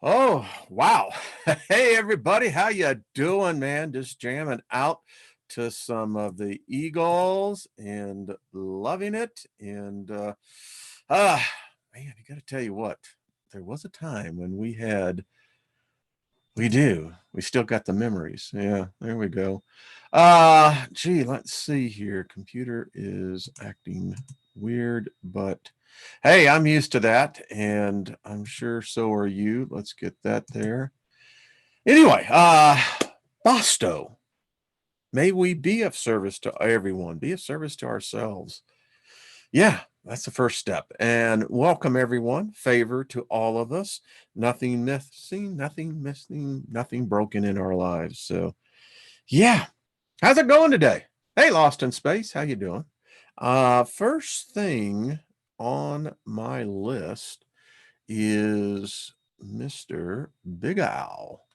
Oh, wow. Hey, everybody. How you doing, man? Just jamming out to some of the Eagles and loving it. Ah, man, I got to tell you what, there was a time when we still got the memories. Yeah, there we go. Gee, let's see here. Computer is acting weird, but hey, I'm used to that, and I'm sure so are you. Let's get that there. Anyway, BOSTO, may we be of service to everyone, be of service to ourselves. Yeah, that's the first step. And welcome everyone. Favor to all of us. Nothing missing, nothing broken in our lives. So yeah. How's it going today? Hey, Lost in Space, how you doing? First thing on my list is Mr. Big Owl.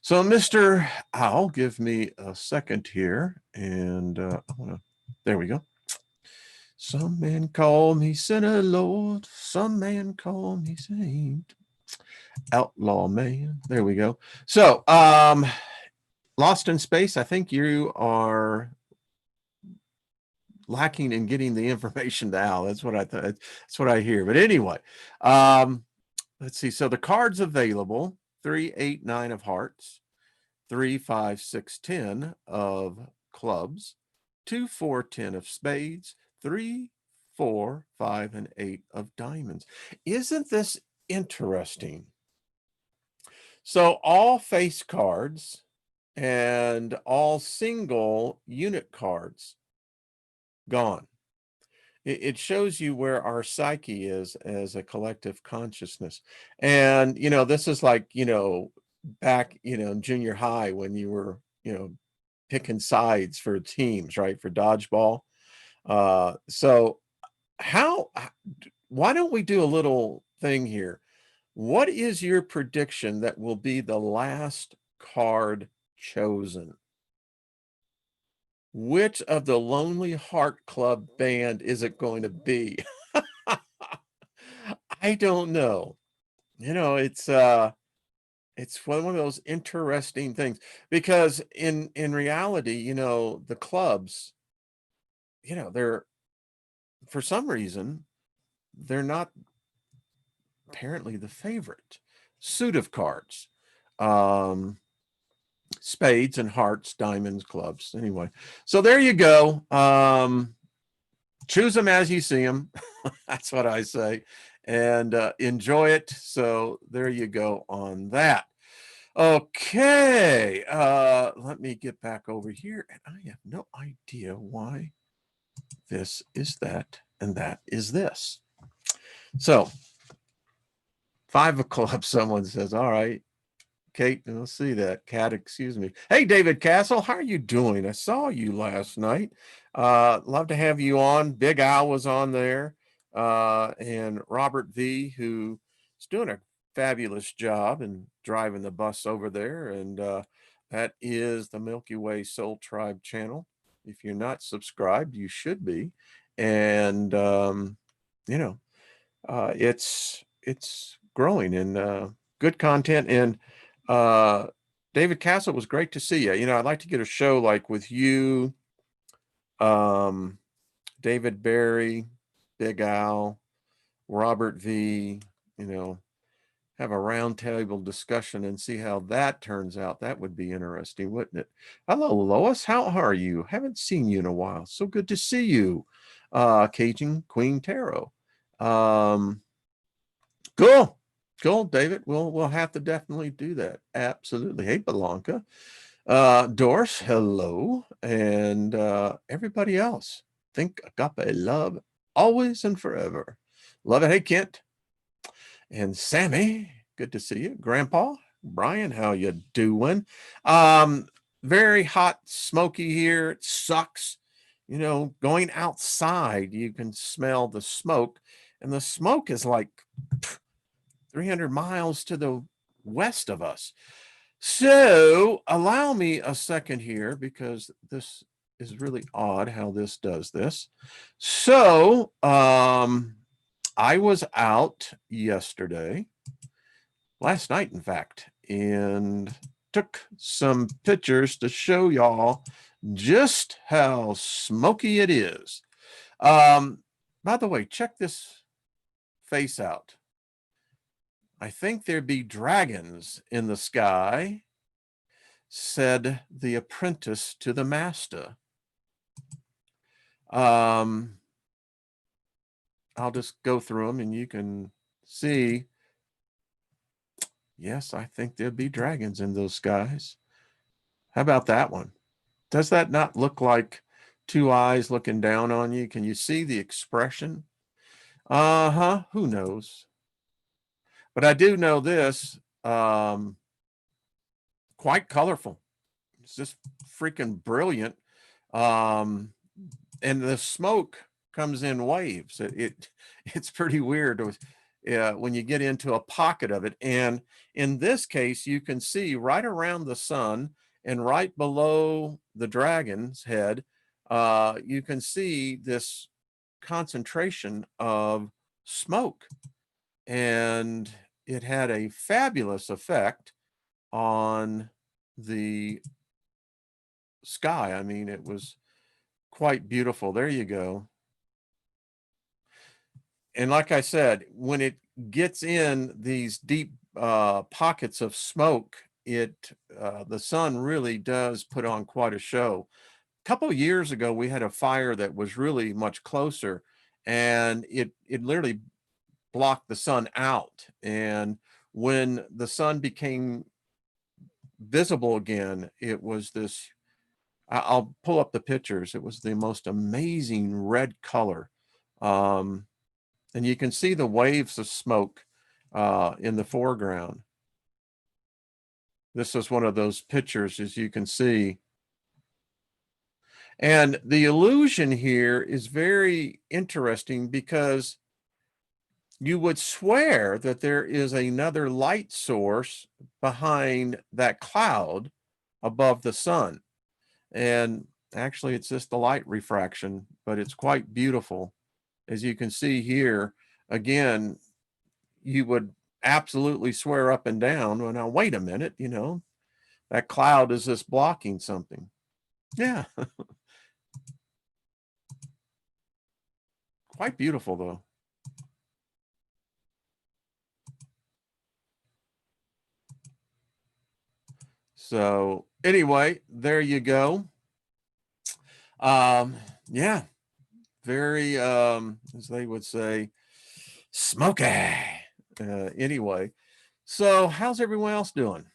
So, Mr. Owl, give me a second here, and there we go. Some men call me sinner, Lord. Some man call me saint. Outlaw man. There we go. So, Lost in Space, I think you are lacking in getting the information to Al. That's what I thought. That's what I hear. But anyway, let's see. So the cards available: 3, 8, 9 of hearts, 3, 5, 6, 10 of clubs, 2, 4, 10 of spades, 3, 4, 5, and 8 of diamonds. Isn't this interesting? So all face cards and all single unit cards gone. It shows you where our psyche is as a collective consciousness. And, this is like, back, in junior high when you were, picking sides for teams, right? For dodgeball. So why don't we do a little thing here? What is your prediction that will be the last card chosen? Which of the Lonely Heart Club band is it going to be? I don't know. It's one of those interesting things because in reality, the clubs, they're for some reason they're not apparently the favorite suit of cards. Um Spades and hearts, diamonds, clubs. Anyway, so there you go. Choose them as you see them. That's what I say. And enjoy it. So there you go on that. Okay. Let me get back over here. And I have no idea why this is that and that is this. So 5 of clubs, someone says, all right. Kate, we'll see that. Cat, excuse me. Hey, David Castle, how are you doing? I saw you last night. Love to have you on. Big Al was on there. And Robert V, who is doing a fabulous job in driving the bus over there. And that is the Milky Way Soul Tribe channel. If you're not subscribed, you should be. And, it's growing and good content. And David Castle, was great to see you. I'd like to get a show like with you, David Barry, Big Al, Robert V, have a roundtable discussion and see how that turns out. That would be interesting, wouldn't it? Hello, Lois. How are you? Haven't seen you in a while. So good to see you. Cajun Queen Tarot. Cool. Cool, David. We'll have to definitely do that. Absolutely. Hey, Belanca. Doris, hello. And everybody else. Think agape love always and forever. Love it. Hey, Kent. And Sammy, good to see you. Grandpa, Brian, how you doing? Very hot, smoky here. It sucks. Going outside, you can smell the smoke. And the smoke is like 300 miles to the west of us. So allow me a second here because this is really odd how this does this. So I was out yesterday last night, in fact, and took some pictures to show y'all just how smoky it is. By the way, check this face out. I think there be dragons in the sky, said the apprentice to the master. I'll just go through them and you can see. Yes, I think there'd be dragons in those skies. How about that one? Does that not look like two eyes looking down on you? Can you see the expression? Uh-huh, who knows? But I do know this, quite colorful. It's just freaking brilliant. And the smoke comes in waves. It's pretty weird when you get into a pocket of it. And in this case, you can see right around the sun and right below the dragon's head, you can see this concentration of smoke. And it had a fabulous effect on the sky. I mean, it was quite beautiful. There you go. And like I said, when it gets in these deep pockets of smoke, the sun really does put on quite a show. A couple of years ago, we had a fire that was really much closer, and it literally blocked the sun out. And when the sun became visible again, it was this. I'll pull up the pictures. It was the most amazing red color. And you can see the waves of smoke in the foreground. This is one of those pictures, as you can see. And the illusion here is very interesting because you would swear that there is another light source behind that cloud above the sun. And actually, it's just the light refraction, but it's quite beautiful. As you can see here, again, you would absolutely swear up and down, well, now, wait a minute, that cloud is just blocking something. Yeah. Quite beautiful, though. So anyway, there you go. Yeah, very, as they would say, smoky. Anyway, so how's everyone else doing?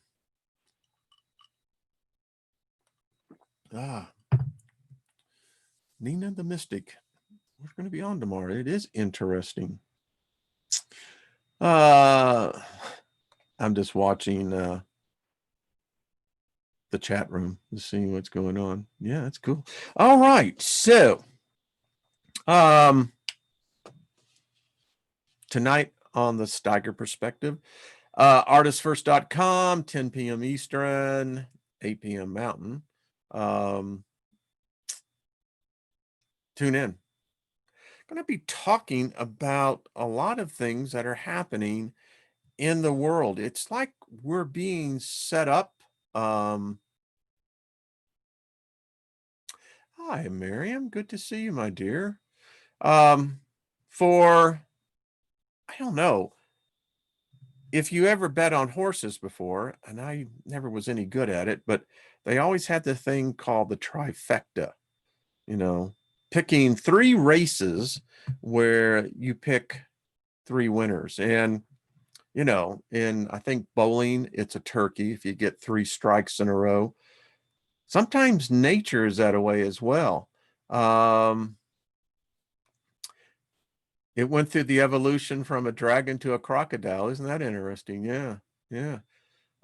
Nina the Mystic. We're going to be on tomorrow. It is interesting. I'm just watching the chat room to see what's going on. Yeah, that's cool. All right. So tonight on the Steiger Perspective, artistfirst.com, 10 p.m. Eastern, 8 p.m. Mountain. Tune in. Going to be talking about a lot of things that are happening in the world. It's like we're being set up. Hi, Miriam. Good to see you, my dear. For, I don't know, if you ever bet on horses before, and I never was any good at it, but they always had the thing called the trifecta, picking 3 races where you pick 3 winners. And, in, I think, bowling, it's a turkey if you get 3 strikes in a row. Sometimes nature is that way as well. It went through the evolution from a dragon to a crocodile. Isn't that interesting? Yeah. Yeah.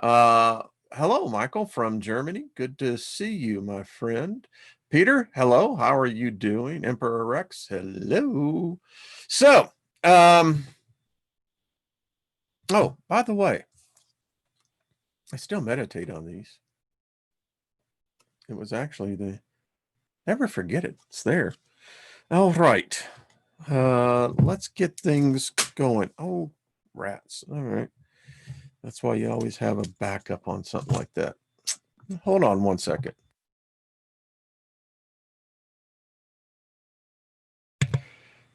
Hello, Michael from Germany. Good to see you, my friend. Peter, hello. How are you doing? Emperor Rex, hello. So, oh, by the way, I still meditate on these. It was actually never forget it. It's there. All right. Let's get things going. Oh, rats. All right. That's why you always have a backup on something like that. Hold on one second.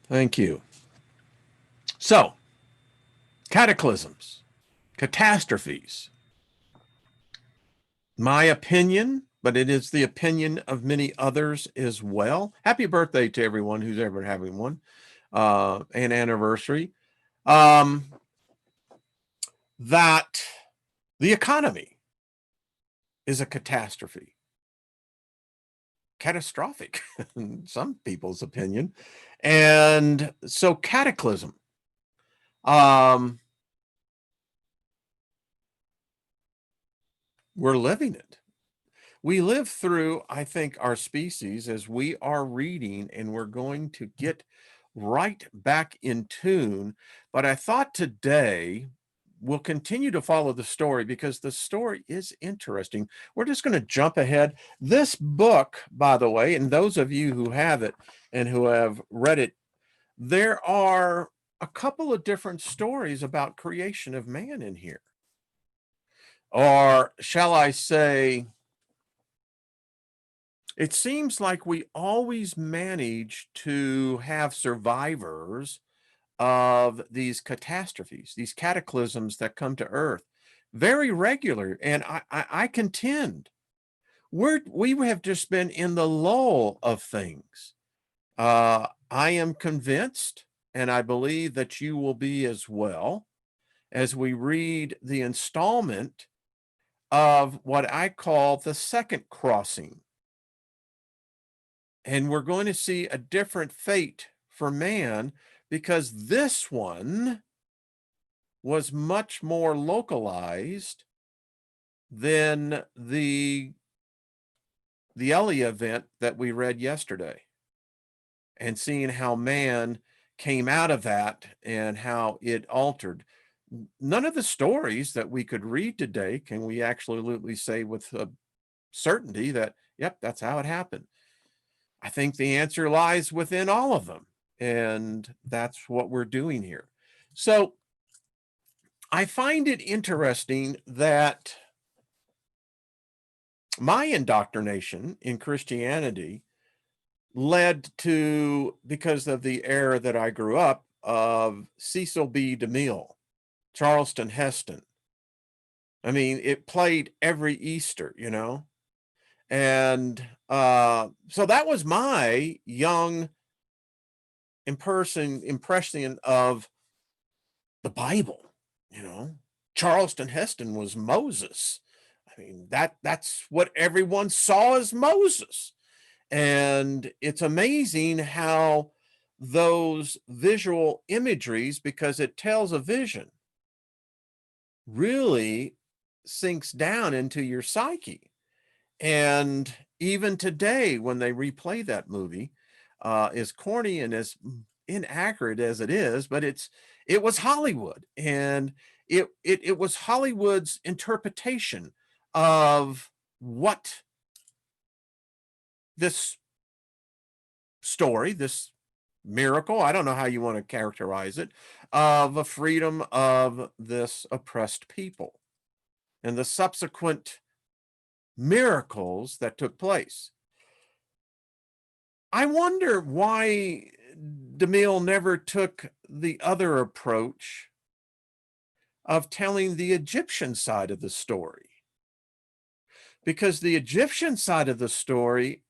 Thank you. So, cataclysms, catastrophes. My opinion, but it is the opinion of many others as well. Happy birthday to everyone who's ever having one, an anniversary. That the economy is a catastrophe. Catastrophic in some people's opinion. And so cataclysm. We're living it. We live through, I think, our species as we are reading, and we're going to get right back in tune. But I thought today we'll continue to follow the story because the story is interesting. We're just going to jump ahead. This book, by the way, and those of you who have it and who have read it, there are a couple of different stories about creation of man in here. Or shall I say, it seems like we always manage to have survivors of these catastrophes, these cataclysms that come to earth, very regular. And I contend we have just been in the lull of things. I am convinced, and I believe that you will be as well, as we read the installment of what I call the second crossing. And we're going to see a different fate for man because this one was much more localized than the Elia event that we read yesterday, and seeing how man came out of that and how it altered. None of the stories that we could read today can we absolutely say with certainty that, yep, that's how it happened. I think the answer lies within all of them, and that's what we're doing here. So I find it interesting that my indoctrination in Christianity led to, because of the era that I grew up, of Cecil B. DeMille, Charleston Heston. I mean, it played every Easter, you know? And so that was my young impression of the Bible, you know? Charleston Heston was Moses. I mean, that's what everyone saw as Moses. And it's amazing how those visual imageries, because it tells a vision, really sinks down into your psyche. And even today, when they replay that movie, as corny and as inaccurate as it is, but it was Hollywood, and it was Hollywood's interpretation of what this story, this miracle, I don't know how you want to characterize it, of a freedom of this oppressed people and the subsequent miracles that took place. I wonder why DeMille never took the other approach of telling the Egyptian side of the story. Because the Egyptian side of the story,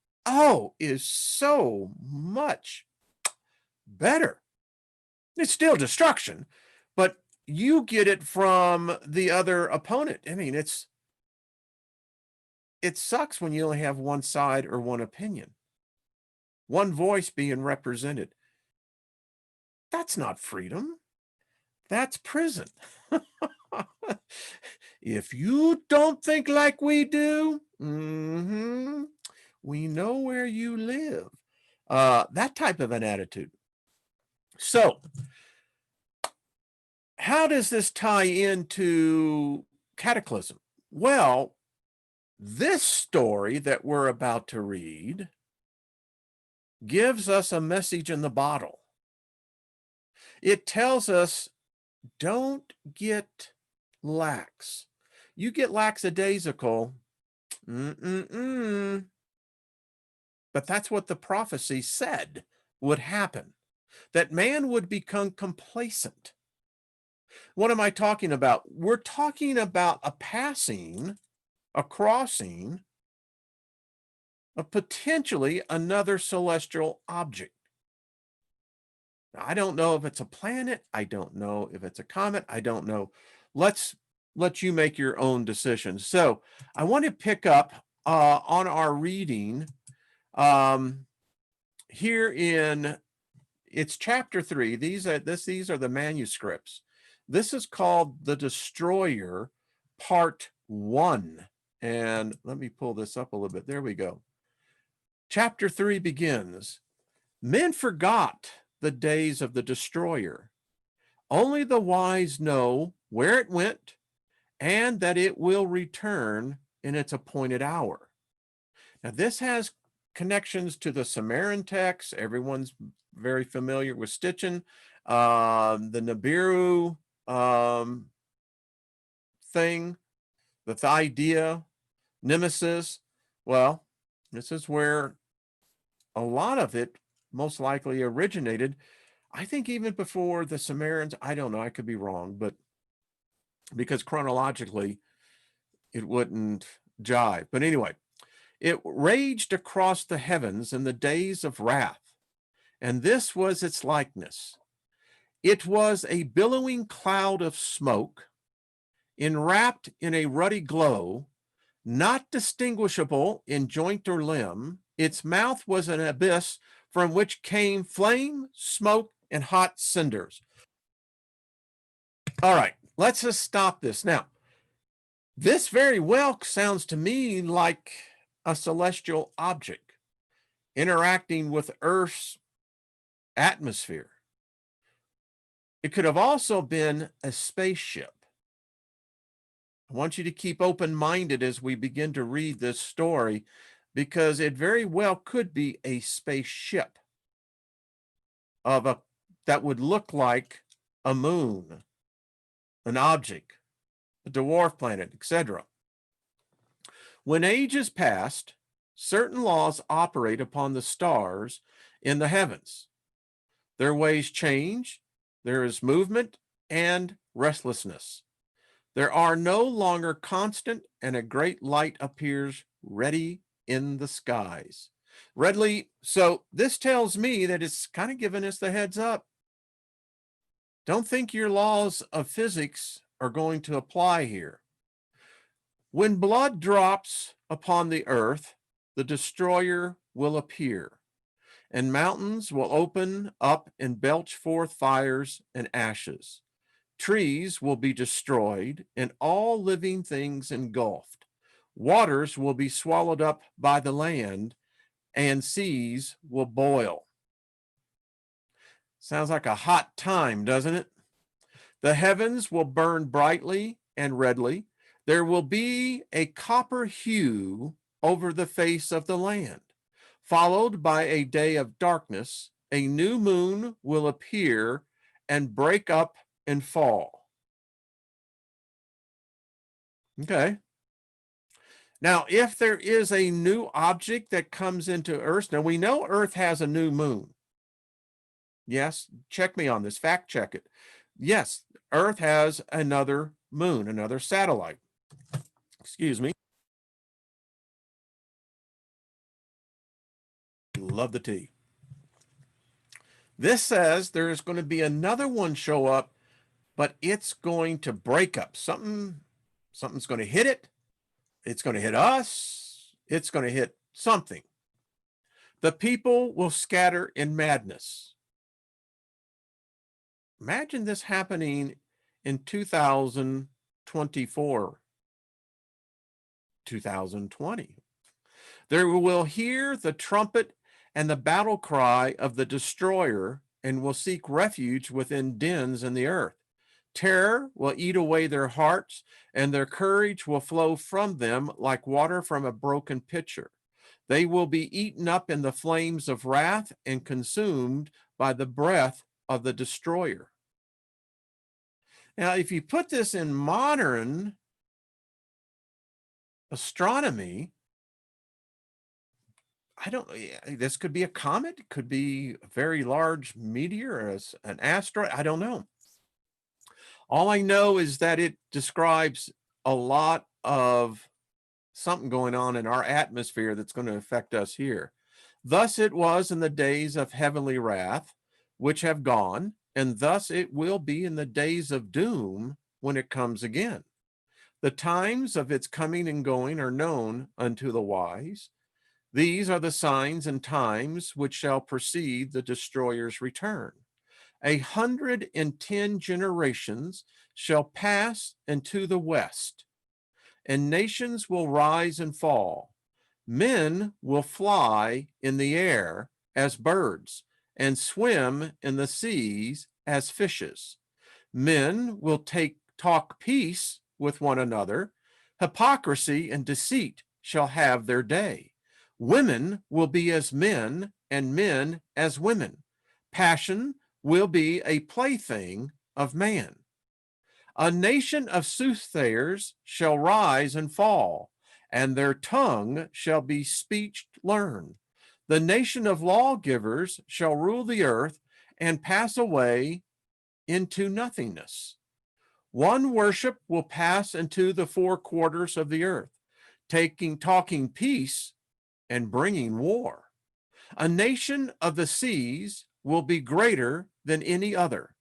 is so much better. It's still destruction, but you get it from the other opponent. I mean, it sucks when you only have one side or one opinion, one voice being represented. That's not freedom. That's prison. If you don't think like we do, we know where you live. That type of an attitude. So, how does this tie into cataclysm? Well, this story that we're about to read gives us a message in the bottle. It tells us, don't get lax. You get lackadaisical, but that's what the prophecy said would happen, that man would become complacent. What am I talking about? We're talking about a passing, a crossing of potentially another celestial object. Now, I don't know if it's a planet. I don't know if it's a comet. I don't know. Let's let you make your own decision. So I want to pick up on our reading here in, it's chapter 3. These are the manuscripts. This is called The Destroyer, Part 1. And let me pull this up a little bit. There we go. Chapter 3 begins, men forgot the days of the destroyer. Only the wise know where it went and that it will return in its appointed hour. Now, this has connections to the Sumerian text. Everyone's very familiar with Stitchin, the Nibiru thing, the idea, Nemesis. Well, this is where a lot of it most likely originated. I think even before the Sumerians. I don't know, I could be wrong, but because chronologically it wouldn't jive. But anyway, it raged across the heavens in the days of wrath, and this was its likeness. It was a billowing cloud of smoke, enwrapped in a ruddy glow, not distinguishable in joint or limb. Its mouth was an abyss from which came flame, smoke, and hot cinders. All right, let's just stop this. Now, this very well sounds to me like a celestial object interacting with Earth's atmosphere. It could have also been a spaceship. I want you to keep open-minded as we begin to read this story, because it very well could be a spaceship that would look like a moon, an object, a dwarf planet, etc. When ages passed, certain laws operate upon the stars in the heavens. Their ways change. There is movement and restlessness. There are no longer constant, and a great light appears ready in the skies. Readily, so this tells me that it's kind of giving us the heads up. Don't think your laws of physics are going to apply here. When blood drops upon the earth, the destroyer will appear, and mountains will open up and belch forth fires and ashes. Trees will be destroyed, and all living things engulfed. Waters will be swallowed up by the land, and seas will boil. Sounds like a hot time, doesn't it? The heavens will burn brightly and redly. There will be a copper hue over the face of the land, followed by a day of darkness. A new moon will appear and break up and fall. Okay. Now, if there is a new object that comes into Earth, now we know Earth has a new moon. Yes, check me on this, fact check it. Yes, Earth has another moon, another satellite. Excuse me. Love the tea. This says there is going to be another one show up, but it's going to break up. Something's going to hit it. It's going to hit us. It's going to hit something. The people will scatter in madness. Imagine this happening in 2024, 2020. They will hear the trumpet and the battle cry of the destroyer, and will seek refuge within dens in the earth. Terror will eat away their hearts, and their courage will flow from them like water from a broken pitcher. They will be eaten up in the flames of wrath and consumed by the breath of the destroyer. Now, if you put this in modern astronomy, I don't, this could be a comet, it could be a very large meteor, or an asteroid. I don't know. All I know is that it describes a lot of something going on in our atmosphere that's going to affect us here. Thus it was in the days of heavenly wrath, which have gone, and thus it will be in the days of doom when it comes again. The times of its coming and going are known unto the wise. These are the signs and times which shall precede the destroyer's return. 110 generations shall pass into the west, and nations will rise and fall. Men will fly in the air as birds, and swim in the seas as fishes. Men will talk peace with one another. Hypocrisy and deceit shall have their day. Women will be as men, and men as women. Passion will be a plaything of man. A nation of soothsayers shall rise and fall, and their tongue shall be speech learned. The nation of lawgivers shall rule the earth and pass away into nothingness. One worship will pass into the four quarters of the earth, talking peace and bringing war. A nation of the seas will be greater than any other,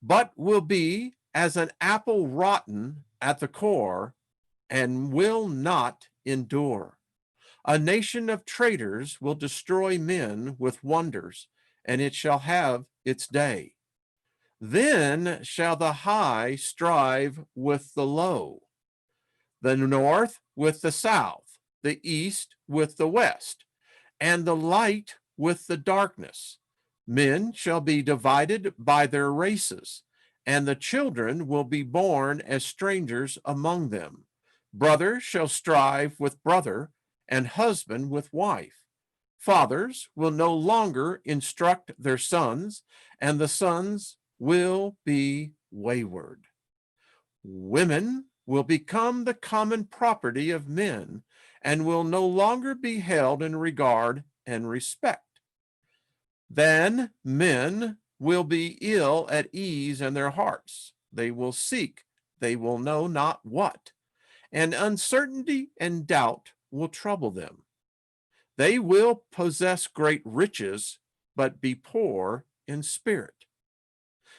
but will be as an apple rotten at the core and will not endure. A nation of traitors will destroy men with wonders, and it shall have its day. Then shall the high strive with the low, the north with the south, the east with the west, and the light with the darkness. Men shall be divided by their races, and the children will be born as strangers among them. Brother shall strive with brother, and husband with wife. Fathers will no longer instruct their sons, and the sons will be wayward. Women will become the common property of men, and will no longer be held in regard and respect. Then men will be ill at ease in their hearts. They will seek, they will know not what, and uncertainty and doubt will trouble them. They will possess great riches, but be poor in spirit.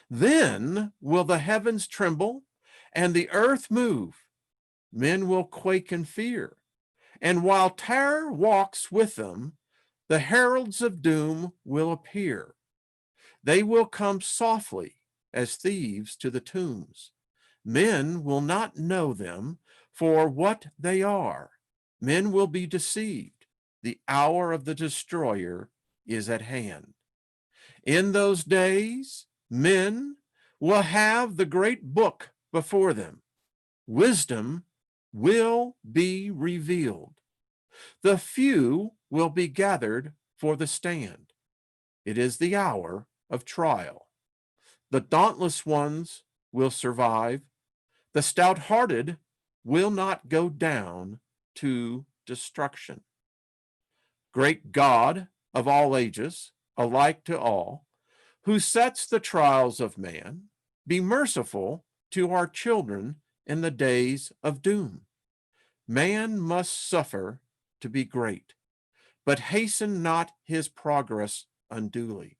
Then will the heavens tremble and the earth move. Men will quake in fear. And while terror walks with them, the heralds of doom will appear. They will come softly as thieves to the tombs. Men will not know them for what they are. Men will be deceived. The hour of the destroyer is at hand. In those days, men will have the great book before them. Wisdom will be revealed. The few will be gathered for the stand. It is the hour of trial. The dauntless ones will survive. The stout-hearted will not go down to destruction. Great God of all ages, alike to all, who sets the trials of man, be merciful to our children in the days of doom. Man must suffer to be great, but hasten not his progress unduly.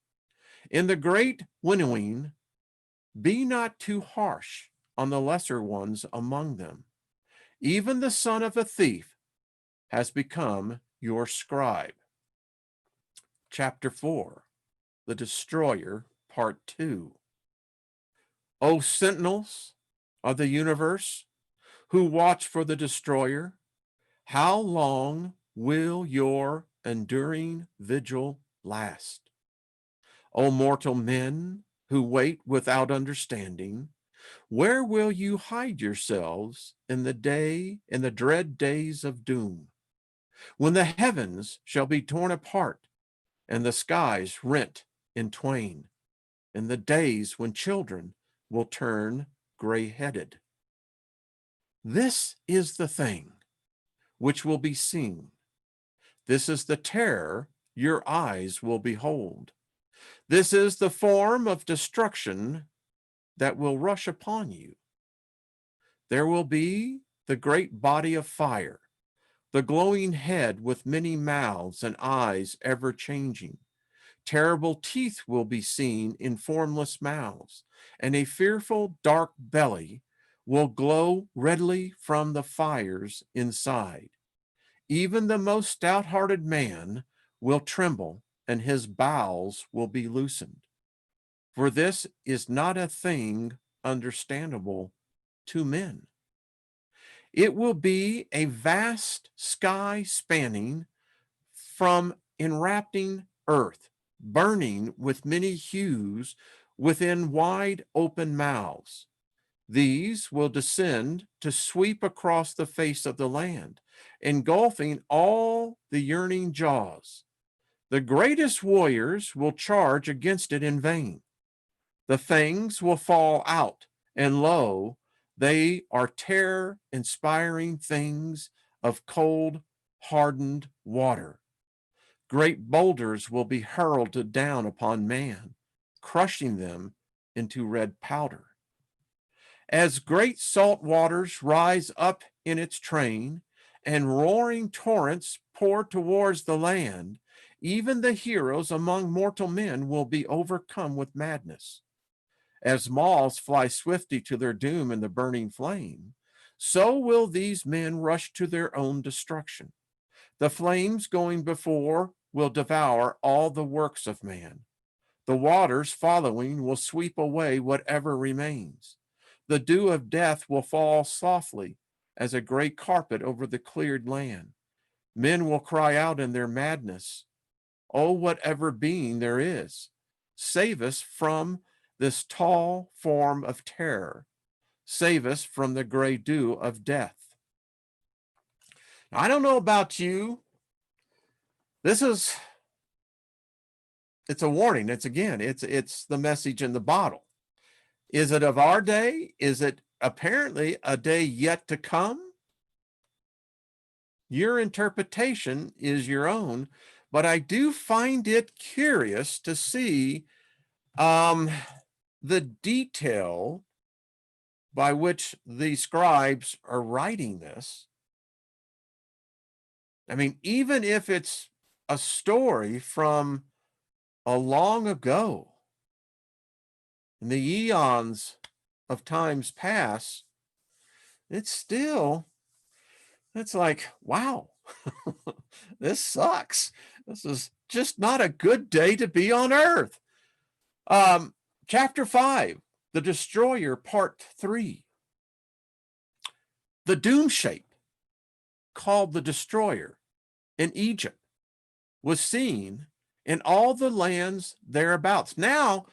In the great winnowing, be not too harsh on the lesser ones among them. Even the son of a thief has become your scribe. Chapter 4, The Destroyer, Part 2. O sentinels of the universe, who watch for the destroyer, how long will your enduring vigil last? O mortal men who wait without understanding, where will you hide yourselves in the dread days of doom, when the heavens shall be torn apart and the skies rent in twain, in the days when children will turn gray-headed. This is the thing which will be seen. This is the terror your eyes will behold. This is the form of destruction that will rush upon you. There will be the great body of fire, the glowing head with many mouths and eyes ever changing. Terrible teeth will be seen in formless mouths, and a fearful dark belly will glow redly from the fires inside. Even the most stout-hearted man will tremble, and his bowels will be loosened. For this is not a thing understandable to men. It will be a vast sky spanning from enwrapping earth, burning with many hues within wide open mouths. These will descend to sweep across the face of the land, engulfing all the yearning jaws. The greatest warriors will charge against it in vain. The fangs will fall out, and lo, they are terror-inspiring things of cold, hardened water. Great boulders will be hurled down upon man, crushing them into red powder. As great salt waters rise up in its train, and roaring torrents pour towards the land, even the heroes among mortal men will be overcome with madness. As moths fly swiftly to their doom in the burning flame, so will these men rush to their own destruction. The flames going before will devour all the works of man. The waters following will sweep away whatever remains. The dew of death will fall softly as a gray carpet over the cleared land. Men will cry out in their madness, "Oh, whatever being there is, save us from this tall form of terror. Save us from the gray dew of death." Now, I don't know about you. It's a warning. It's the message in the bottle. Is it of our day? Is it apparently a day yet to come? Your interpretation is your own, but I do find it curious to see the detail by which the scribes are writing this. I mean, even if it's a story from a long ago, in the eons of times past, it's like, wow, this sucks. This is just not a good day to be on earth. Chapter 5, The Destroyer, Part 3. The doom shape, called the Destroyer, in Egypt, was seen in all the lands thereabouts. Now,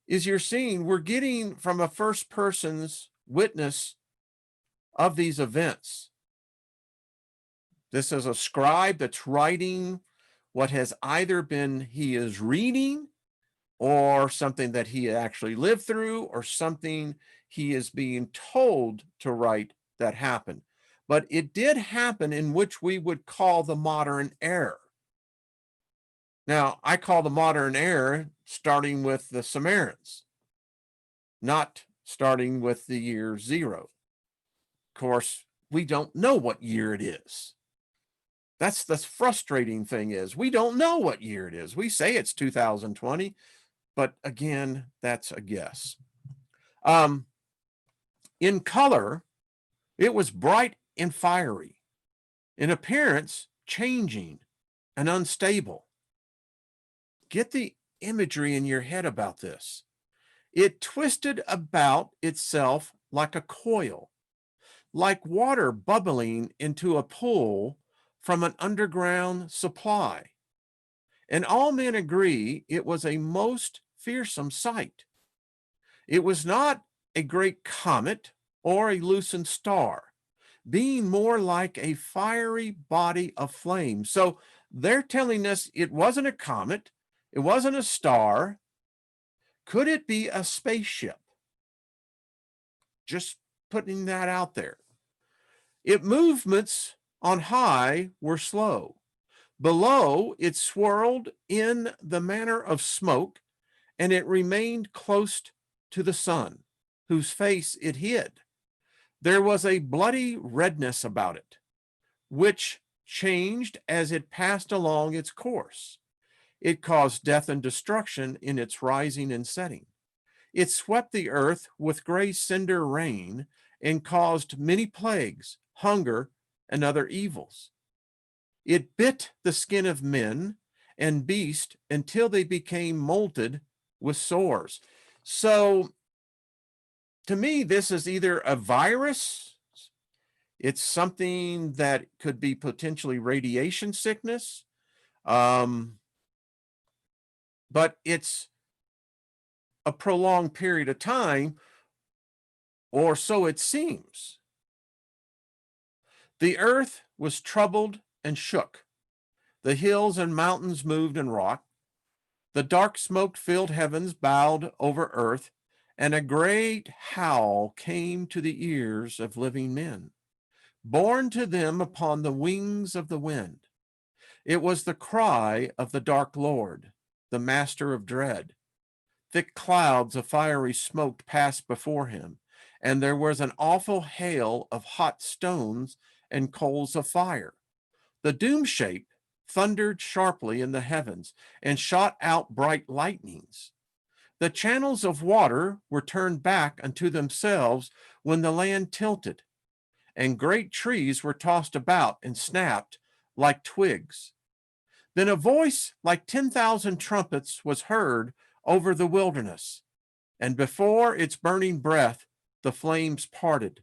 as you're seeing, we're getting from a first person's witness of these events. This is a scribe that's writing what has either been he is reading, or something that he actually lived through, or something he is being told to write that happened. But it did happen in which we would call the modern era. Now, I call the modern era starting with the Sumerians, not starting with the year 0. Of course, we don't know what year it is. That's the frustrating thing, is we don't know what year it is. We say it's 2020, but again, that's a guess. In color, it was bright and fiery. In appearance, changing and unstable. Get the imagery in your head about this. It twisted about itself like a coil, like water bubbling into a pool from an underground supply. And all men agree it was a most fearsome sight. It was not a great comet or a loosened star, being more like a fiery body of flame. So they're telling us it wasn't a comet, it wasn't a star. Could it be a spaceship? Just putting that out there. Its movements on high were slow. Below, it swirled in the manner of smoke, and it remained close to the sun, whose face it hid. There was a bloody redness about it, which changed as it passed along its course. It caused death and destruction in its rising and setting. It swept the earth with gray cinder rain and caused many plagues, hunger, and other evils. It bit the skin of men and beasts until they became molted with sores. So, to me, this is either a virus, it's something that could be potentially radiation sickness, but it's a prolonged period of time, or so it seems. The earth was troubled and shook. The hills and mountains moved and rocked. The dark smoke-filled heavens bowed over earth, and a great howl came to the ears of living men, borne to them upon the wings of the wind. It was the cry of the dark Lord, the master of dread. Thick clouds of fiery smoke passed before him, and there was an awful hail of hot stones and coals of fire. The doom shape thundered sharply in the heavens and shot out bright lightnings. The channels of water were turned back unto themselves when the land tilted, and great trees were tossed about and snapped like twigs. Then a voice like 10,000 trumpets was heard over the wilderness, and before its burning breath the flames parted.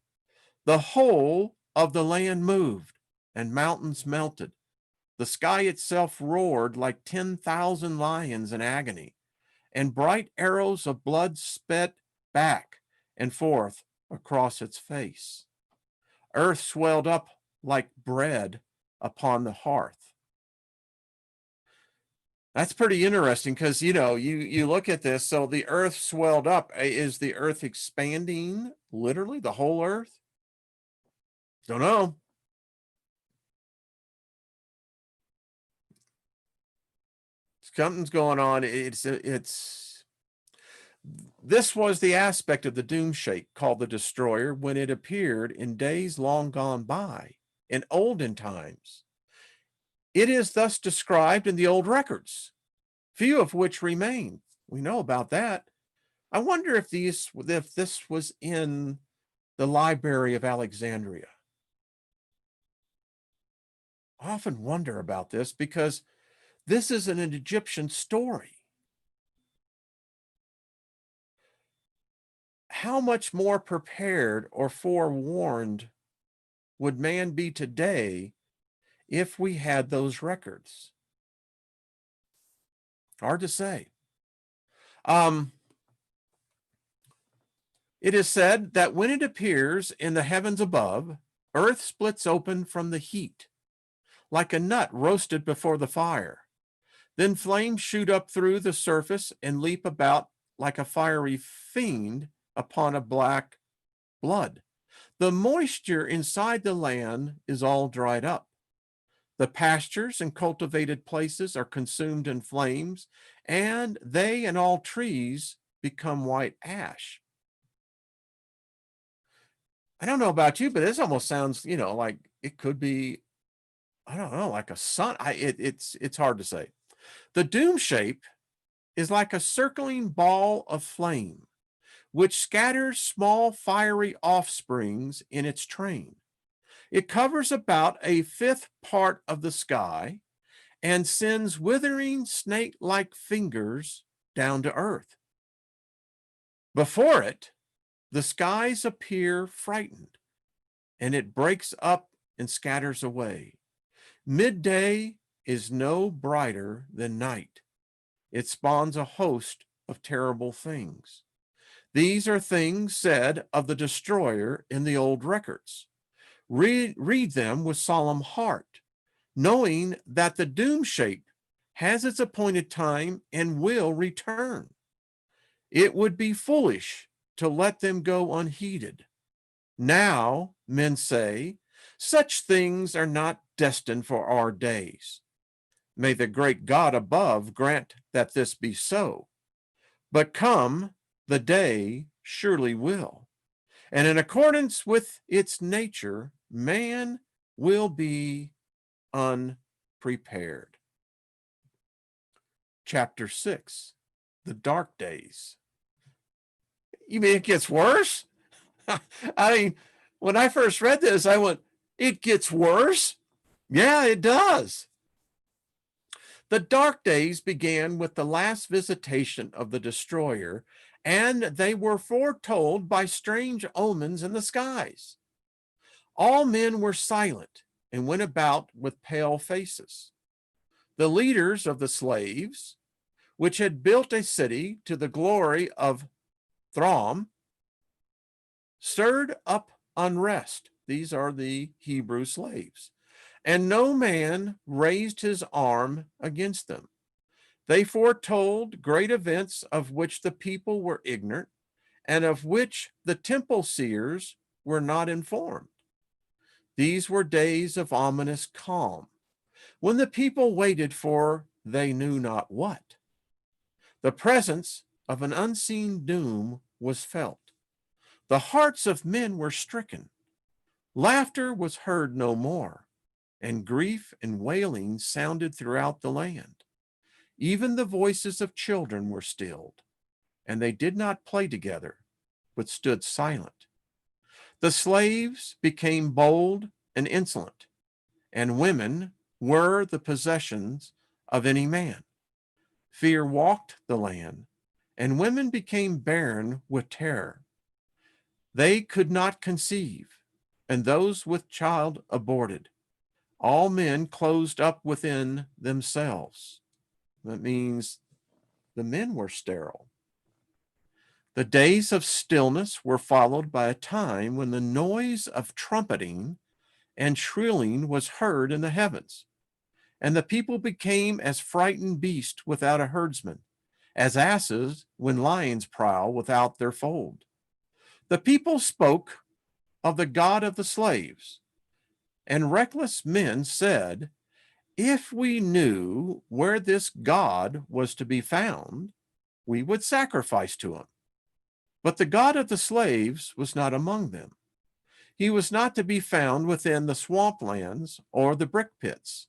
The whole of the land moved, and mountains melted. The sky itself roared like 10,000 lions in agony, and bright arrows of blood sped back and forth across its face. Earth swelled up like bread upon the hearth. That's pretty interesting because, you look at this. So the earth swelled up. Is the earth expanding literally, the whole earth? Don't know. Something's going on. This was the aspect of the doom shape called the destroyer when it appeared in days long gone by, in olden times. It is thus described in the old records, few of which remain. We know about that. I wonder if this was in the Library of Alexandria. I often wonder about this because this is an Egyptian story. How much more prepared or forewarned would man be today if we had those records? Hard to say. It is said that when it appears in the heavens above, earth splits open from the heat, like a nut roasted before the fire. Then flames shoot up through the surface and leap about like a fiery fiend upon a black blood. The moisture inside the land is all dried up. The pastures and cultivated places are consumed in flames, and they and all trees become white ash. I don't know about you, but this almost sounds, like it could be, I don't know, like a sun. It's hard to say. The doom shape is like a circling ball of flame, which scatters small fiery offsprings in its train. It covers about a fifth part of the sky and sends withering snake-like fingers down to earth. Before it, the skies appear frightened, and it breaks up and scatters away. Midday is no brighter than night. It spawns a host of terrible things. These are things said of the destroyer in the old records. Read them with solemn heart, knowing that the doom shape has its appointed time and will return. It would be foolish to let them go unheeded. Now men say, such things are not destined for our days. May the great God above grant that this be so. But come, the day surely will. And in accordance with its nature, man will be unprepared. Chapter 6, the dark days. You mean it gets worse? I mean, when I first read this, I went, it gets worse? Yeah, it does. The dark days began with the last visitation of the destroyer, and they were foretold by strange omens in the skies. All men were silent and went about with pale faces. The leaders of the slaves, which had built a city to the glory of Throm, stirred up unrest. These are the Hebrew slaves. And no man raised his arm against them. They foretold great events of which the people were ignorant, and of which the temple seers were not informed. These were days of ominous calm, when the people waited for they knew not what. The presence of an unseen doom was felt. The hearts of men were stricken. Laughter was heard no more, and grief and wailing sounded throughout the land. Even the voices of children were stilled, and they did not play together, but stood silent. The slaves became bold and insolent, and women were the possessions of any man. Fear walked the land, and women became barren with terror. They could not conceive, and those with child aborted. All men closed up within themselves. That means the men were sterile. The days of stillness were followed by a time when the noise of trumpeting and shrilling was heard in the heavens, and the people became as frightened beasts without a herdsman, as asses when lions prowl without their fold. The people spoke of the God of the slaves, and reckless men said, if we knew where this God was to be found, we would sacrifice to him. But the God of the slaves was not among them. He was not to be found within the swamplands or the brick pits.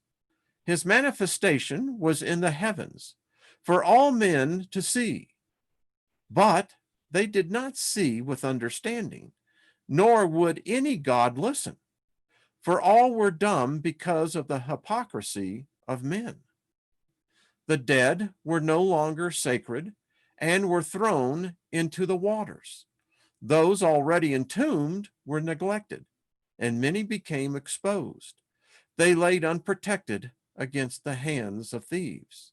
His manifestation was in the heavens for all men to see. But they did not see with understanding, nor would any God listen, for all were dumb because of the hypocrisy of men. The dead were no longer sacred and were thrown into the waters. Those already entombed were neglected, and many became exposed. They laid unprotected against the hands of thieves.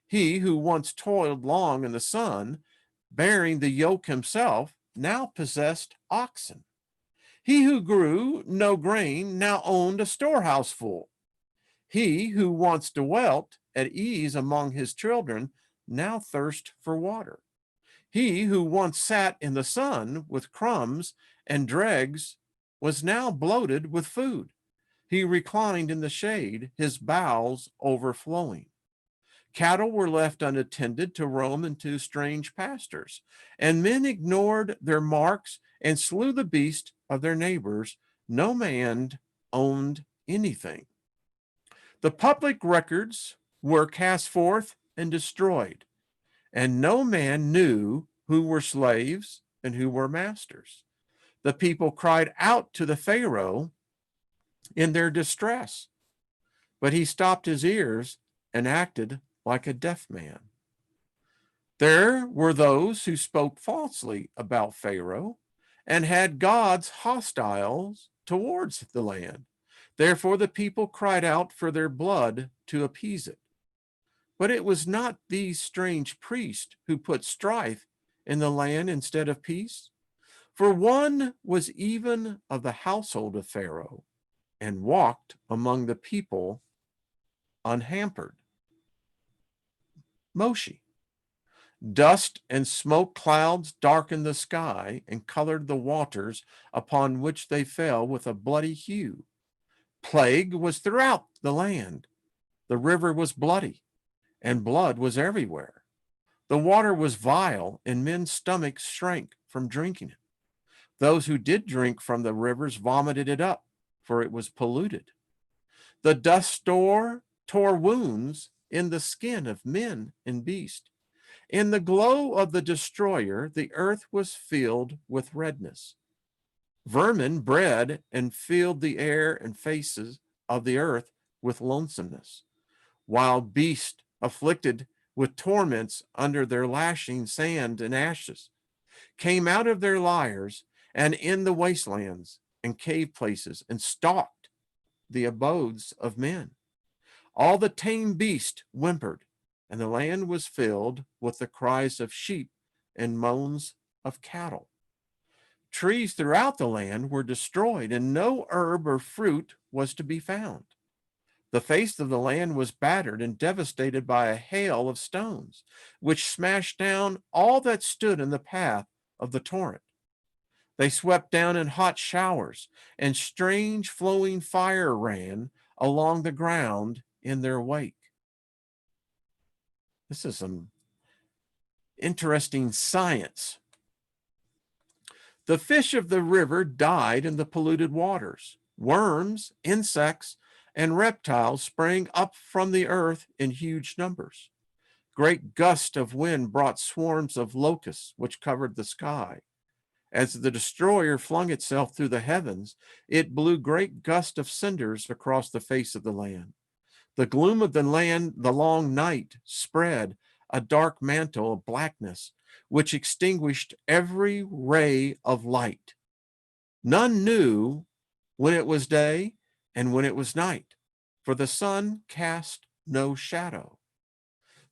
He who once toiled long in the sun, bearing the yoke himself, now possessed oxen. He who grew no grain now owned a storehouse full. He who once dwelt at ease among his children now thirst for water. He who once sat in the sun with crumbs and dregs was now bloated with food. He reclined in the shade, his bowels overflowing. Cattle were left unattended to roam into strange pastures, and men ignored their marks and slew the beast of their neighbors. No man owned anything. The public records were cast forth and destroyed, and no man knew who were slaves and who were masters. The people cried out to the Pharaoh in their distress, but he stopped his ears and acted like a deaf man. There were those who spoke falsely about Pharaoh and had gods hostiles towards the land. Therefore, the people cried out for their blood to appease it. But it was not these strange priests who put strife in the land instead of peace. For one was even of the household of Pharaoh and walked among the people unhampered. Moshe. Dust and smoke clouds darkened the sky and colored the waters upon which they fell with a bloody hue. Plague was throughout the land. The river was bloody, and blood was everywhere. The water was vile, and men's stomachs shrank from drinking it. Those who did drink from the rivers vomited it up, for it was polluted. The dust tore wounds in the skin of men and beasts. In the glow of the destroyer, the earth was filled with redness. Vermin bred and filled the air and faces of the earth with lonesomeness. Wild beasts afflicted with torments under their lashing sand and ashes came out of their lairs and in the wastelands and cave places and stalked the abodes of men. All the tame beasts whimpered, and the land was filled with the cries of sheep and moans of cattle. Trees throughout the land were destroyed, and no herb or fruit was to be found. The face of the land was battered and devastated by a hail of stones, which smashed down all that stood in the path of the torrent. They swept down in hot showers, and strange flowing fire ran along the ground in their wake. This is some interesting science. The fish of the river died in the polluted waters. Worms, insects, and reptiles sprang up from the earth in huge numbers. Great gusts of wind brought swarms of locusts, which covered the sky. As the destroyer flung itself through the heavens, it blew great gusts of cinders across the face of the land. The gloom of the land, the long night, spread a dark mantle of blackness, which extinguished every ray of light. None knew when it was day and when it was night, for the sun cast no shadow.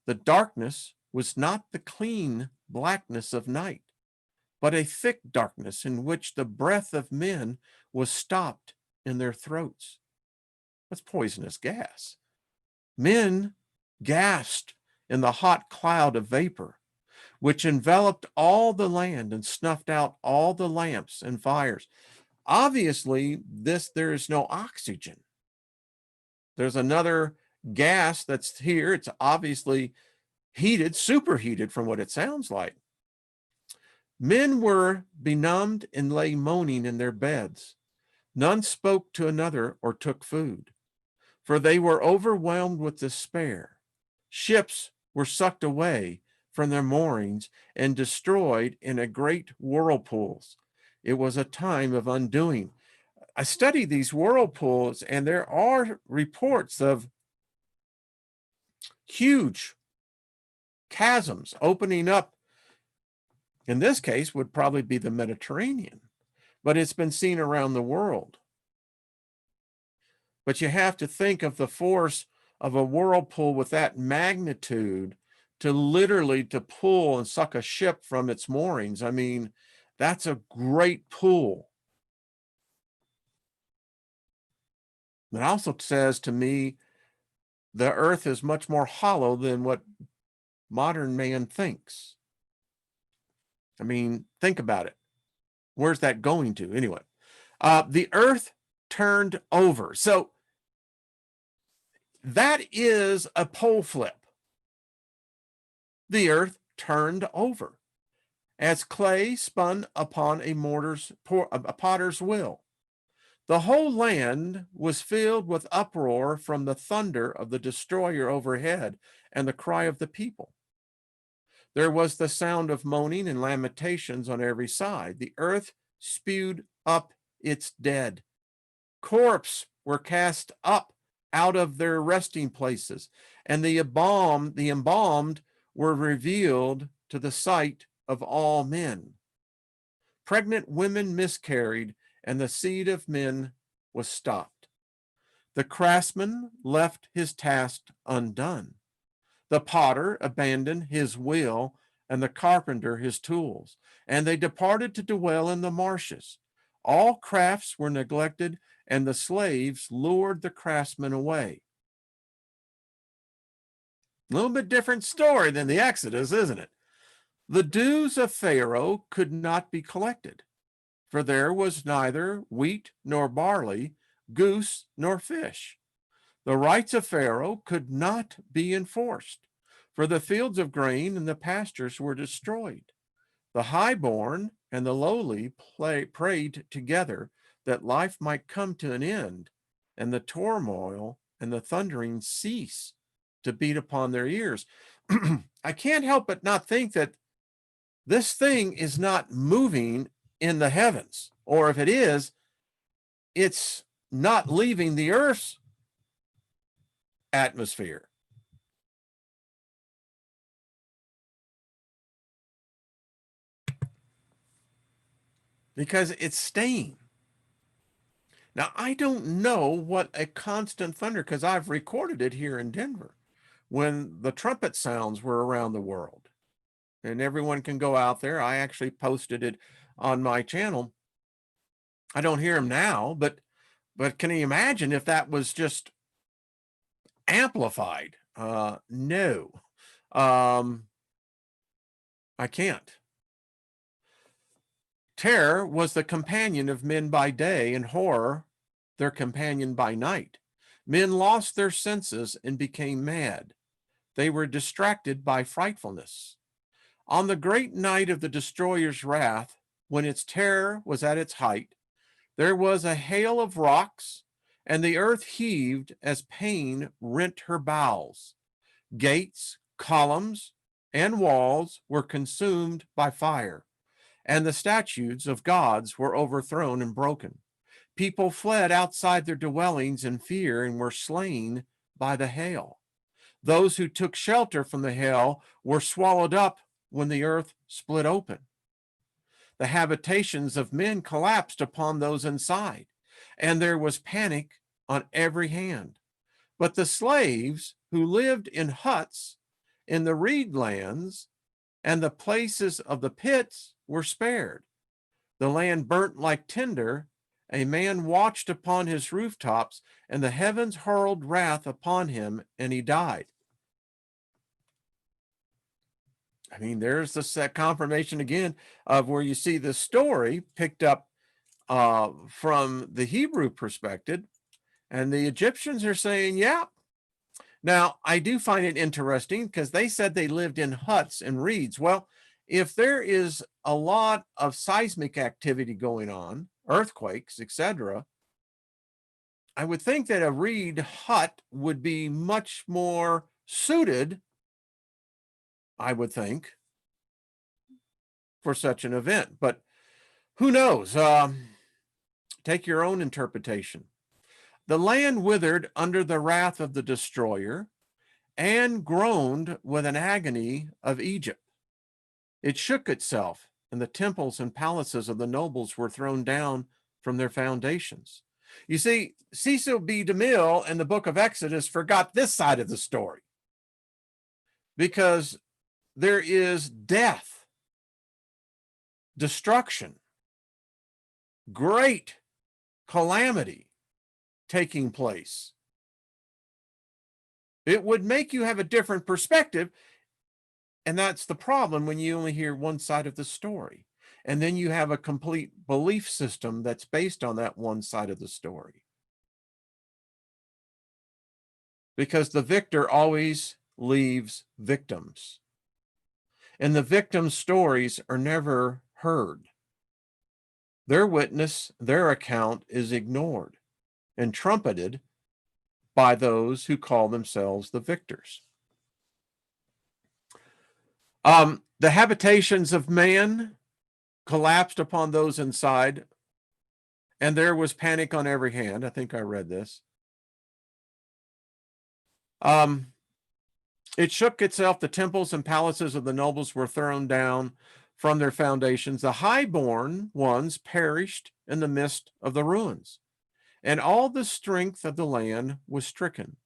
The darkness was not the clean blackness of night, but a thick darkness in which the breath of men was stopped in their throats. That's poisonous gas. Men gasped in the hot cloud of vapor, which enveloped all the land and snuffed out all the lamps and fires. Obviously, there is no oxygen. There's another gas that's here. It's obviously heated, superheated from what it sounds like. Men were benumbed and lay moaning in their beds. None spoke to another or took food, for they were overwhelmed with despair. Ships were sucked away from their moorings and destroyed in a great whirlpools. It was a time of undoing. I study these whirlpools, and there are reports of huge chasms opening up. In this case, would probably be the Mediterranean, but it's been seen around the world. But you have to think of the force of a whirlpool with that magnitude to literally to pull and suck a ship from its moorings. I mean, that's a great pull. It also says to me, the earth is much more hollow than what modern man thinks. I mean, think about it. Where's that going to? Anyway, the earth turned over. So that is a pole flip. The earth turned over as clay spun upon a potter's wheel. The whole land was filled with uproar from the thunder of the destroyer overhead and the cry of the people. There was the sound of moaning and lamentations on every side. The earth spewed up its dead. Corpses were cast up out of their resting places, and the embalmed were revealed to the sight of all men. Pregnant women miscarried, and the seed of men was stopped. The craftsman left his task undone. The potter abandoned his wheel, and the carpenter his tools, and they departed to dwell in the marshes. All crafts were neglected, and the slaves lured the craftsmen away. A little bit different story than the Exodus, isn't it? The dues of Pharaoh could not be collected, for there was neither wheat nor barley, goose nor fish. The rights of Pharaoh could not be enforced, for the fields of grain and the pastures were destroyed. The highborn and the lowly prayed together that life might come to an end, and the turmoil and the thundering cease to beat upon their ears. I can't help but not think that this thing is not moving in the heavens, or if it is, it's not leaving the earth's atmosphere. Because it's staying. Now, I don't know what a constant thunder, because I've recorded it here in Denver when the trumpet sounds were around the world. And everyone can go out there. I actually posted it on my channel. I don't hear them now, but can you imagine if that was just amplified? No. I can't. Terror was the companion of men by day, and horror their companion by night. Men lost their senses and became mad. They were distracted by frightfulness. On the great night of the destroyer's wrath, when its terror was at its height, there was a hail of rocks, and the earth heaved as pain rent her bowels. Gates, columns, and walls were consumed by fire, and the statues of gods were overthrown and broken. People fled outside their dwellings in fear and were slain by the hail. Those who took shelter from the hail were swallowed up when the earth split open. The habitations of men collapsed upon those inside, and there was panic on every hand. But the slaves who lived in huts in the reed lands and the places of the pits were spared. The land burnt like tinder. A man watched upon his rooftops, and the heavens hurled wrath upon him, and he died. I mean, there's the confirmation again of where you see the story picked up from the Hebrew perspective, and the Egyptians are saying, yeah. Now, I do find it interesting because they said they lived in huts and reeds. Well, if there is a lot of seismic activity going on, earthquakes, etc., I would think that a reed hut would be much more suited, I would think, for such an event. But who knows? Take your own interpretation. The land withered under the wrath of the destroyer and groaned with an agony of Egypt. It shook itself, and the temples and palaces of the nobles were thrown down from their foundations. You see, Cecil B. DeMille in the book of Exodus forgot this side of the story, because there is death, destruction, great calamity taking place. It would make you have a different perspective, and that's the problem when you only hear one side of the story. And then you have a complete belief system that's based on that one side of the story. Because the victor always leaves victims. And the victims' stories are never heard. Their witness, their account is ignored and trumpeted by those who call themselves the victors. The habitations of man collapsed upon those inside, and there was panic on every hand. I think I read this. It shook itself. The temples and palaces of the nobles were thrown down from their foundations. The highborn ones perished in the midst of the ruins, and all the strength of the land was stricken.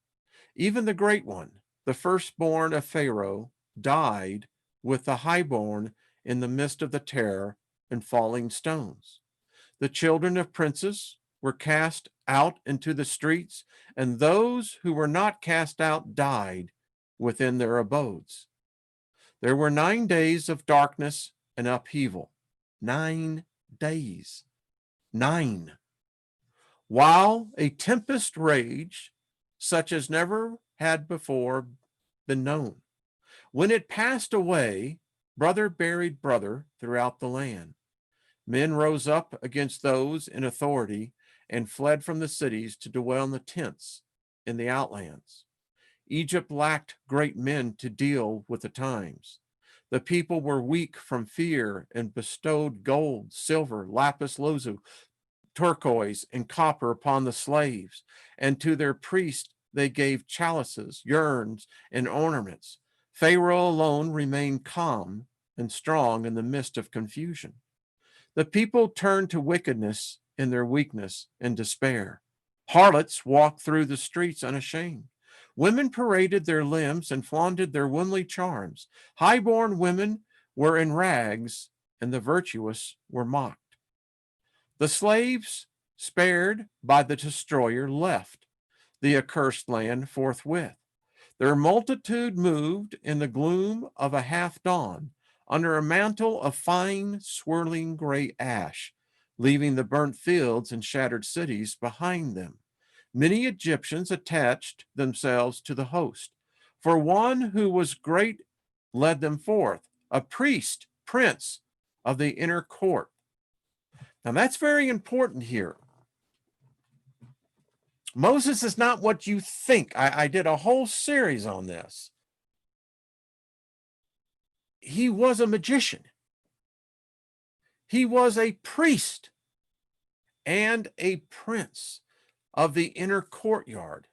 Even the great one, the firstborn of Pharaoh, died with the highborn in the midst of the terror and falling stones. The children of princes were cast out into the streets, and those who were not cast out died within their abodes. There were 9 days of darkness and upheaval. 9 days. 9. While a tempest raged, such as never had before been known. When it passed away, brother buried brother throughout the land. Men rose up against those in authority and fled from the cities to dwell in the tents in the outlands. Egypt lacked great men to deal with the times. The people were weak from fear and bestowed gold, silver, lapis lazuli, turquoise, and copper upon the slaves, and to their priests they gave chalices, urns, and ornaments. Pharaoh alone remained calm and strong in the midst of confusion. The people turned to wickedness in their weakness and despair. Harlots walked through the streets unashamed. Women paraded their limbs and flaunted their womanly charms. Highborn women were in rags, and the virtuous were mocked. The slaves, spared by the destroyer, left the accursed land forthwith. Their multitude moved in the gloom of a half dawn under a mantle of fine, swirling gray ash, leaving the burnt fields and shattered cities behind them. Many Egyptians attached themselves to the host, for one who was great led them forth, a priest, prince of the inner court. Now that's very important here. Moses is not what you think. I did a whole series on this. He was a magician. He was a priest and a prince of the inner courtyard.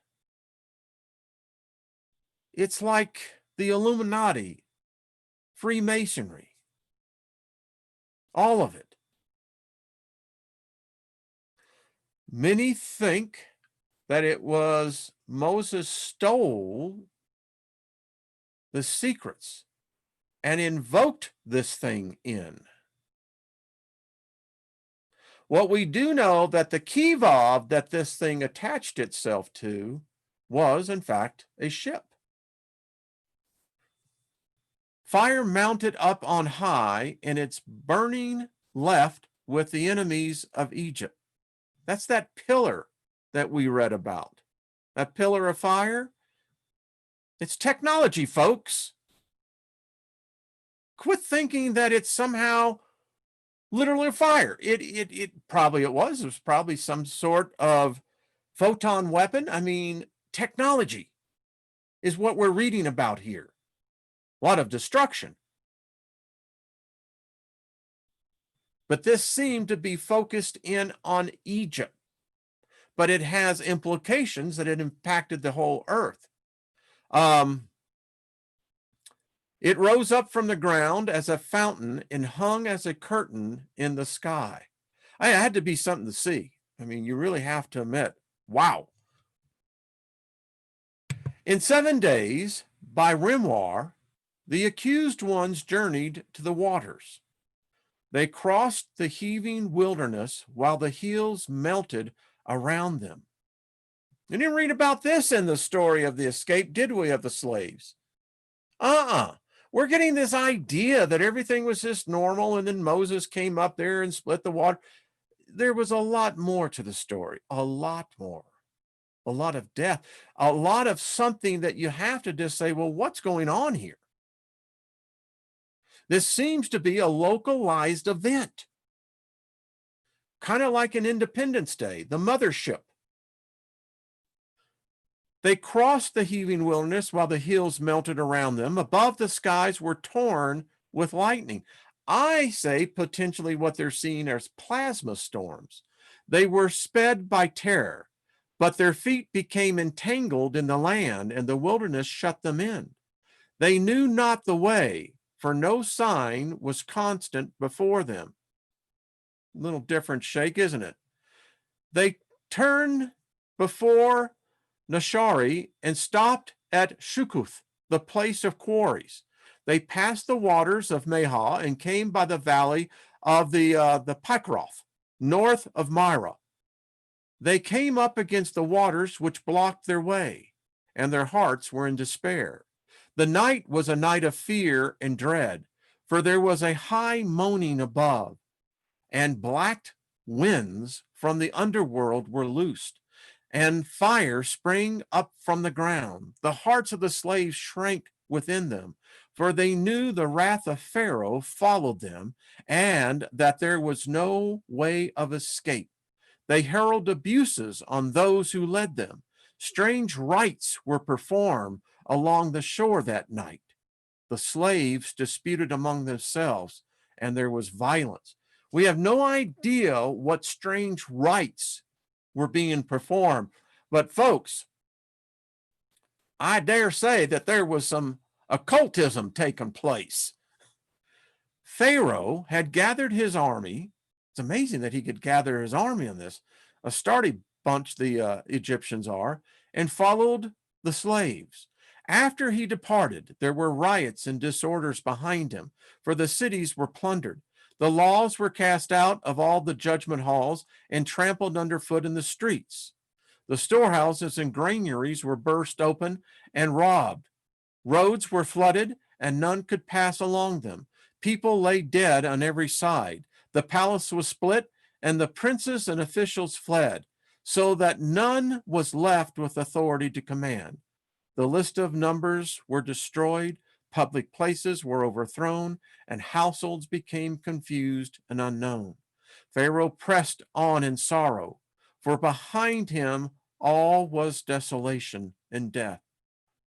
It's like the Illuminati, Freemasonry, all of it. Many think that it was Moses stole the secrets and invoked this thing in. What we do know that the kivav that this thing attached itself to was, in fact, a ship. Fire mounted up on high, and its burning left with the enemies of Egypt. That's that pillar that we read about. That pillar of fire. It's technology, folks. Quit thinking that it's somehow literally a fire. It probably it was. It was probably some sort of photon weapon. I mean, technology is what we're reading about here. A lot of destruction. But this seemed to be focused in on Egypt. But it has implications that it impacted the whole earth. It rose up from the ground as a fountain and hung as a curtain in the sky. I had to be something to see. I mean, you really have to admit, wow. In 7 days, by Rimwar, the accused ones journeyed to the waters. They crossed the heaving wilderness while the hills melted around them. We didn't read about this in the story of the escape, did we, of the slaves? We're getting this idea that everything was just normal, and then Moses came up there and split the water. There was a lot more to the story, a lot more. A lot of death, a lot of something that you have to just say, well, what's going on here? This seems to be a localized event, kind of like an Independence Day, the mothership. They crossed the heaving wilderness while the hills melted around them. Above, the skies were torn with lightning. I say potentially what they're seeing as plasma storms. They were sped by terror, but their feet became entangled in the land, and the wilderness shut them in. They knew not the way, for no sign was constant before them. A little different shake, isn't it? They turned before Nashari and stopped at Shukuth, the place of quarries. They passed the waters of Meha and came by the valley of the Pakroth, north of Myra. They came up against the waters which blocked their way, and their hearts were in despair. The night was a night of fear and dread, for there was a high moaning above, and black winds from the underworld were loosed, and fire sprang up from the ground. The hearts of the slaves shrank within them, for they knew the wrath of Pharaoh followed them, and that there was no way of escape. They hurled abuses on those who led them. Strange rites were performed along the shore that night. The slaves disputed among themselves, and there was violence. We have no idea what strange rites were being performed, but folks, I dare say that there was some occultism taking place. Pharaoh had gathered his army. It's amazing that he could gather his army on this. A sturdy bunch the Egyptians are, and followed the slaves. After he departed, there were riots and disorders behind him, for the cities were plundered. The laws were cast out of all the judgment halls and trampled underfoot in the streets. The storehouses and granaries were burst open and robbed. Roads were flooded, and none could pass along them. People lay dead on every side. The palace was split, and the princes and officials fled, so that none was left with authority to command. The list of numbers were destroyed, public places were overthrown, and households became confused and unknown. Pharaoh pressed on in sorrow, for behind him all was desolation and death.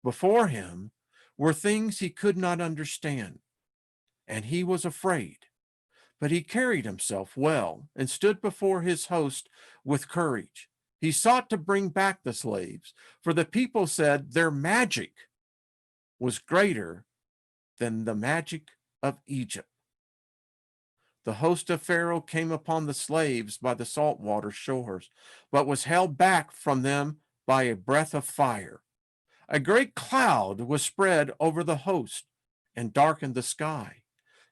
Before him were things he could not understand, and he was afraid. But he carried himself well and stood before his host with courage. He sought to bring back the slaves, for the people said their magic was greater than the magic of Egypt. The host of Pharaoh came upon the slaves by the saltwater shores, but was held back from them by a breath of fire. A great cloud was spread over the host and darkened the sky.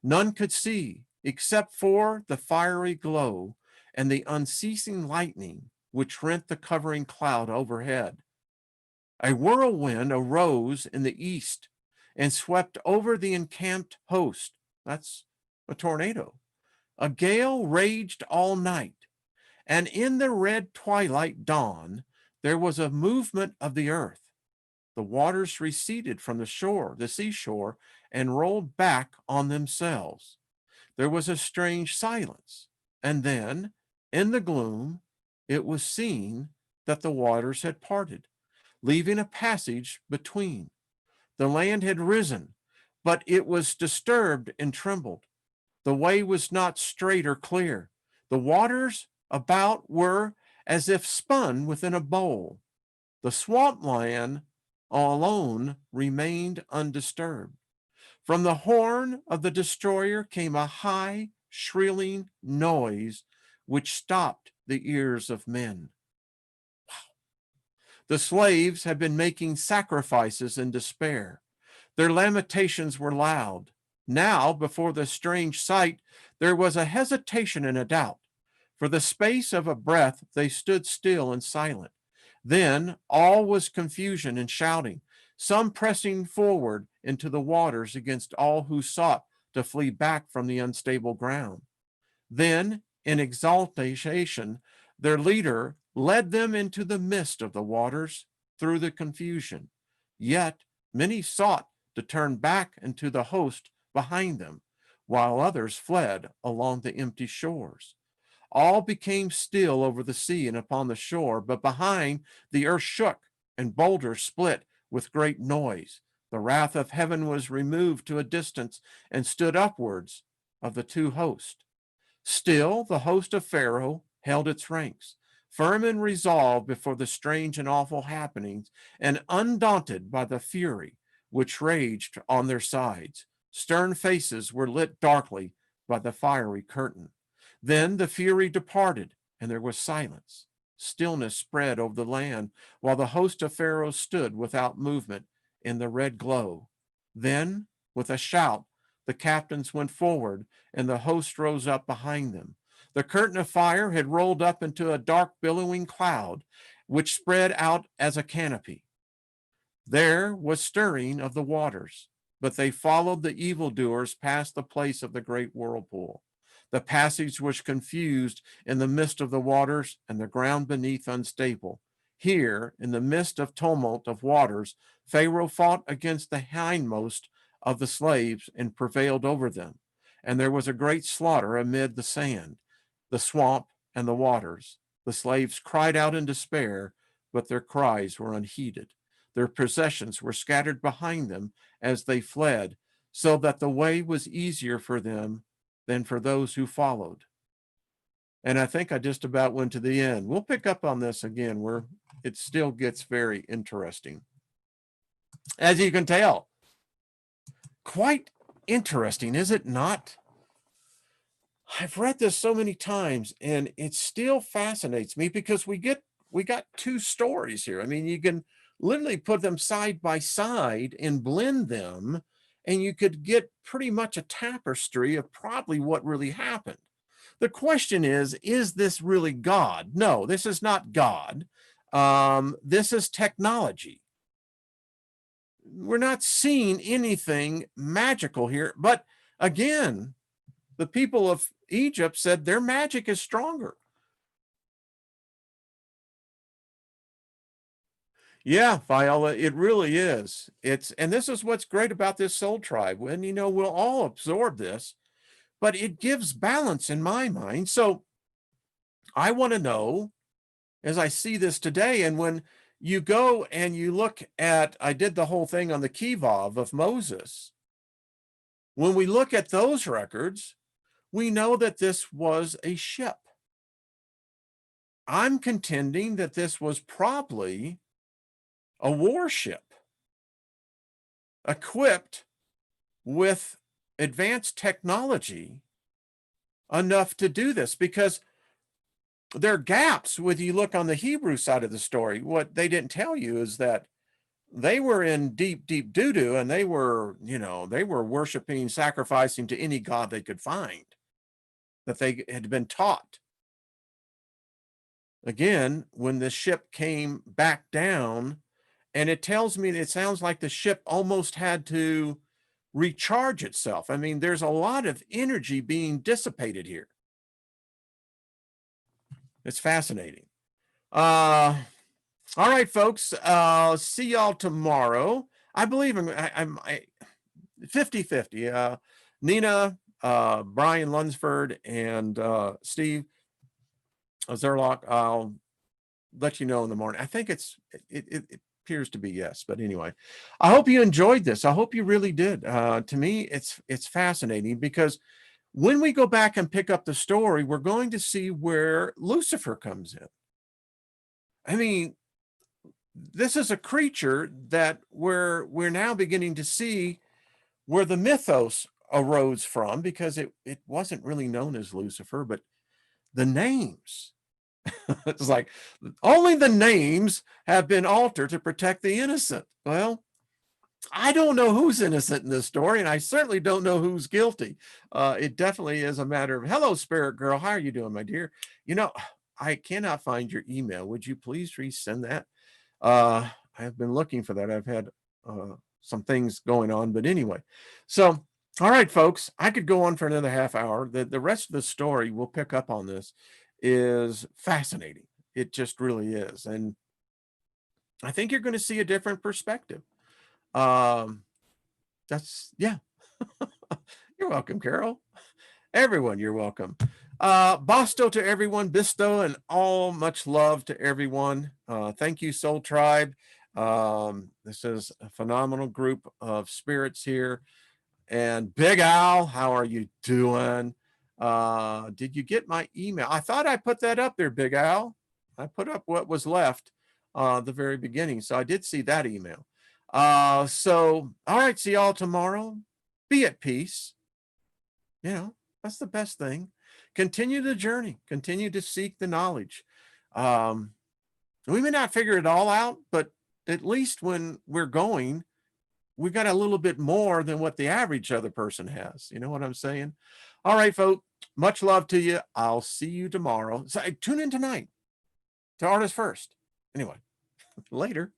None could see except for the fiery glow and the unceasing lightning which rent the covering cloud overhead. A whirlwind arose in the east and swept over the encamped host. That's a tornado. A gale raged all night, and in the red twilight dawn, there was a movement of the earth. The waters receded from the seashore, and rolled back on themselves. There was a strange silence, and then, in the gloom, it was seen that the waters had parted, leaving a passage between. The land had risen, but it was disturbed and trembled. The way was not straight or clear. The waters about were as if spun within a bowl. The swampland alone remained undisturbed. From the horn of the destroyer came a high, shrilling noise which stopped the ears of men. Wow. The slaves had been making sacrifices in despair. Their lamentations were loud. Now, before the strange sight, there was a hesitation and a doubt. For the space of a breath, they stood still and silent. Then all was confusion and shouting, some pressing forward into the waters against all who sought to flee back from the unstable ground. Then, in exaltation, their leader led them into the midst of the waters through the confusion. Yet many sought to turn back into the host behind them, while others fled along the empty shores. All became still over the sea and upon the shore, but behind the earth shook and boulders split with great noise. The wrath of heaven was removed to a distance and stood upwards of the two hosts. Still, the host of Pharaoh held its ranks, firm and resolved before the strange and awful happenings, and undaunted by the fury which raged on their sides. Stern faces were lit darkly by the fiery curtain. Then the fury departed, and there was silence. Stillness spread over the land, while the host of Pharaoh stood without movement in the red glow. Then, with a shout, the captains went forward, and the host rose up behind them. The curtain of fire had rolled up into a dark billowing cloud, which spread out as a canopy. There was stirring of the waters, but they followed the evildoers past the place of the great whirlpool. The passage was confused in the midst of the waters, and the ground beneath unstable. Here, in the midst of tumult of waters, Pharaoh fought against the hindmost of the slaves and prevailed over them. And there was a great slaughter amid the sand, the swamp, and the waters. The slaves cried out in despair, but their cries were unheeded. Their possessions were scattered behind them as they fled, so that the way was easier for them than for those who followed. And I think I just about went to the end. We'll pick up on this again where it still gets very interesting. As you can tell, quite interesting, is it not? I've read this so many times and it still fascinates me because we got two stories here. I mean, you can literally put them side by side and blend them, and you could get pretty much a tapestry of probably what really happened. The question is this really God? No, this is not God. This is technology. We're not seeing anything magical here, but again, the people of Egypt said their magic is stronger. Yeah, Viola, it really is. And this is what's great about this soul tribe. When, we'll all absorb this, but it gives balance in my mind. So I want to know, as I see this today, and when you go and you look at, I did the whole thing on the Kivav of Moses. When we look at those records, we know that this was a ship. I'm contending that this was probably a warship equipped with advanced technology enough to do this, because there are gaps when you look on the Hebrew side of the story. What they didn't tell you is that they were in deep, deep doo-doo, and they were worshiping, sacrificing to any god they could find that they had been taught. Again, when the ship came back down, and it tells me, it sounds like the ship almost had to recharge itself. I mean, there's a lot of energy being dissipated here. It's fascinating. All right, folks. See y'all tomorrow. I believe I'm 50-50. Nina, Brian Lunsford, and Steve Zerlock. I'll let you know in the morning. I think it appears to be yes, but anyway, I hope you enjoyed this. I hope you really did. To me, it's fascinating, because when we go back and pick up the story, we're going to see where Lucifer comes in. I mean, this is a creature that we're now beginning to see where the mythos arose from, because it wasn't really known as Lucifer, but the names. It's like only the names have been altered to protect the innocent. Well, I don't know who's innocent in this story, and I certainly don't know who's guilty. It definitely is a matter of, hello, Spirit Girl. How are you doing, my dear? I cannot find your email. Would you please resend that? I've been looking for that. I've had some things going on, but anyway. So, all right, folks, I could go on for another half hour. The rest of the story, we'll pick up on this, is fascinating. It just really is. And I think you're going to see a different perspective. Yeah. You're welcome, Carol. Everyone, you're welcome. Bosto to everyone, Bisto, and all much love to everyone. Thank you, Soul Tribe. This is a phenomenal group of spirits here. And Big Al, how are you doing? Did you get my email? I thought I put that up there, Big Al. I put up what was left the very beginning. So I did see that email. So, all right, see y'all tomorrow. Be at peace. That's the best thing. Continue the journey. Continue to seek the knowledge. We may not figure it all out, but at least when we're going, we got a little bit more than what the average other person has. You know what I'm saying? All right, folks. Much love to you. I'll see you tomorrow. So tune in tonight to Artists First. Anyway, later.